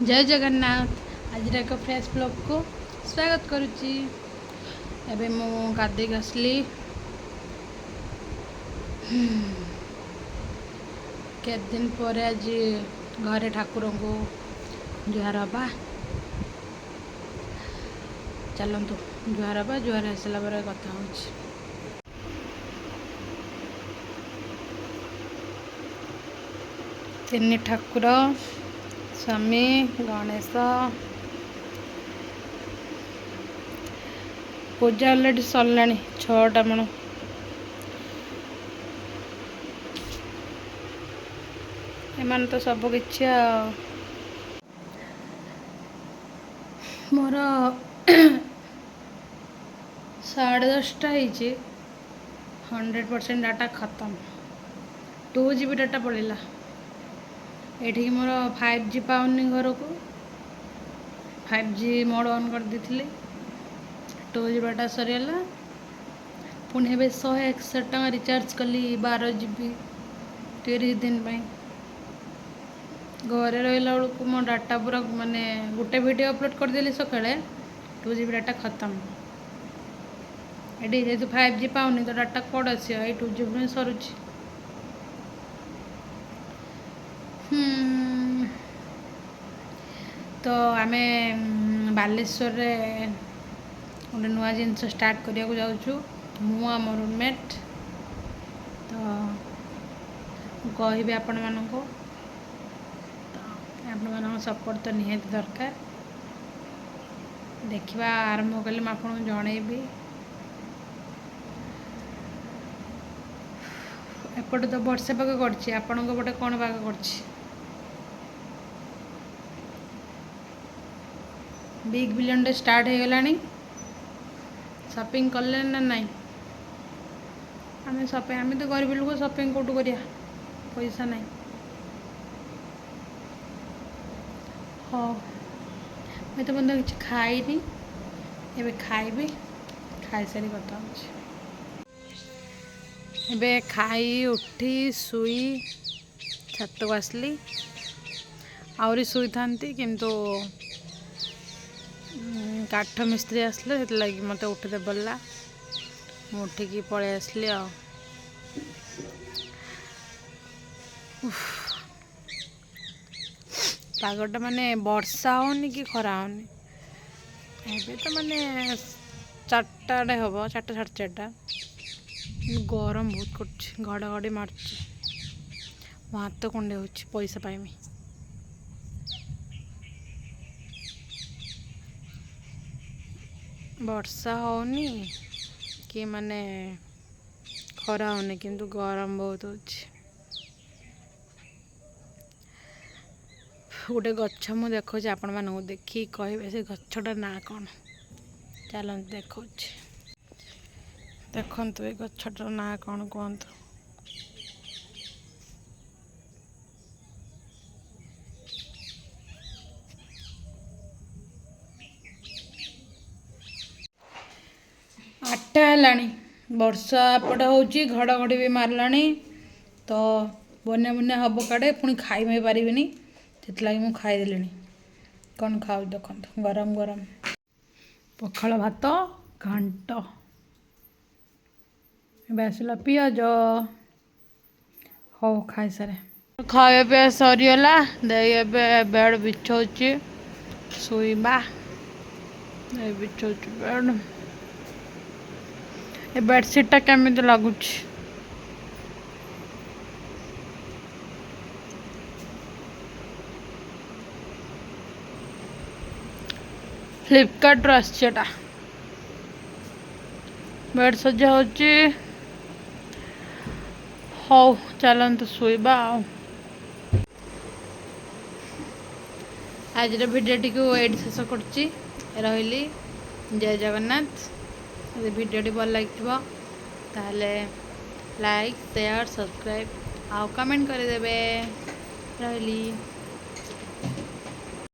जय जगन्नाथ। आज एक फ्रेश ब्लॉग को स्वागत करुच्ची। एबे मु गाधेक आसली केते दिन पर आज घरे ठाकुर को जुहार हवा। चलतु जुहार हवा। जुहार हो सारा पर कथा हो तीन ठाकुर स्वामी गणेश पूजा अलरेडी सरला 6टा मन एमान तो सब किछि मोर 10:30 100% डाटा खत्म। 2 GB डाटा पड़ेगा ये मोर 5G पाऊनी घर को 5G मोड ऑन कर देथिले 2 GB डाटा सरीगला। पुणी हे 161 टका रिचार्ज कली 12 GB 30 दिन घरे रहा बेलू मो डाटा पूरा माने गोटे वीडियो अपलोड करदेली सकाଳେ 2 GB डाटा खत्म। ये जेहतु 5G पाऊनी तो डाटा कौड़ आस 2 GB में सरुची। तो आम बालेश्वर गोटे नुआ जिनस स्टार्ट करने को जाऊँ मु आम रूममेट। तो कहि आपण मानक सपोर्ट तो निहाती दरकार। देखा आरंभ कले मुझे जनइबी। एपटे तो वर्षा पाग कर आपण पटे कौन पाग कर बिग बिलियन डे स्टार्ट हो गलानी। शॉपिंग कले ना नहीं आम तो गरीब लोग शॉपिंग कौटू करिया पैसा नहीं। हाँ मैं तो बंद किसी खाईनी एबे खाइबी खाई सारी कथा एबे खाई उठी सुई छत को आसली आहरी शुई था किंतु काठ मिस्त्री आसले लगी मत उठे बोलला उठिकी पलि आसली पागटा माने वर्षा होनी कि खरा होनी एबे तो माने 4टा हम 4टा 4:30 गरम बहुत कर घड़घड़ी मार हाथ कुंडे हो पैसा पाइमी। वर्षा होनी कि माने खरा होनी किंतु गरम बहुत हो। गोटे गछ मु देखा आपण मानक देखी कहे से गछटा ना कौन चलते देखा देखु ये गछटार ना कौन कहतु। आठटा है वर्षा एपटे हो घड़घड़ी भी मारला तो बन्या बन्या हम काड़े पुणी खाई पारिनी से मुझे खाईदे। कौन खाऊ देख गरम गरम पखाल भात घांट आसला पिज हो खाई सारे खाया पिया सरीगला। बेड बिछाऊँ शोबा बिछाऊँ बेड ए बेडसीटा केमी लगुच फ्लिपकार्ट आसटा बेड सजा हो चलते शोबा। आज भिडियोटी को ये शेष कर रही। जय जगन्नाथ। यदि भिडियोटी भल लगे ताहले लाइक शेयर सब्सक्राइब आउ कमेंट करदेवे रही।